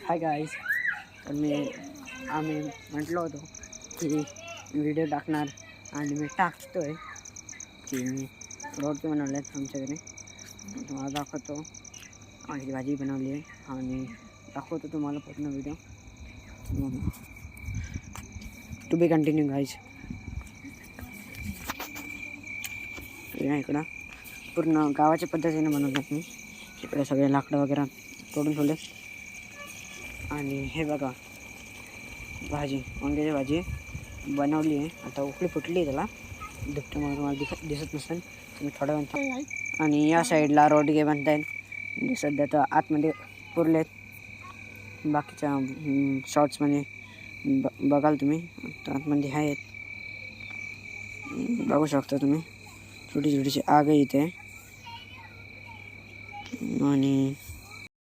Hi guys. तर आम्ही म्हटलं होतो की व्हिडिओ टाकणार आणि मी टाकतोय की मी रोटी बनवले आहेत आमच्या घरी. तुम्हाला दाखवतो. आणि भाजी बनवली आहे आणि दाखवतो तुम्हाला पूर्ण video. To be continue guys. इकडं पूर्ण गावाच्या पद्धतीने बनवतात मी. इकडे सगळे लाकडं वगैरे तोडून ठेवले. आणि हे बघा भाजी, वांग्याची भाजी बनवली आहे. आता उकळी फुटली आहे त्याला. दुपट्यामुळे तुम्हाला दिसत नसेल, तुम्ही थोड्या वेळ. आणि या साईडला रोडगे बनत आहेत. म्हणजे सध्या तर आतमध्ये पुरले आहेत. बाकीच्या शॉर्ट्समध्ये बघाल तुम्ही. तर आतमध्ये आहेत, बघू शकता तुम्ही. छोटी छोटीशी आग आहे इथे. आणि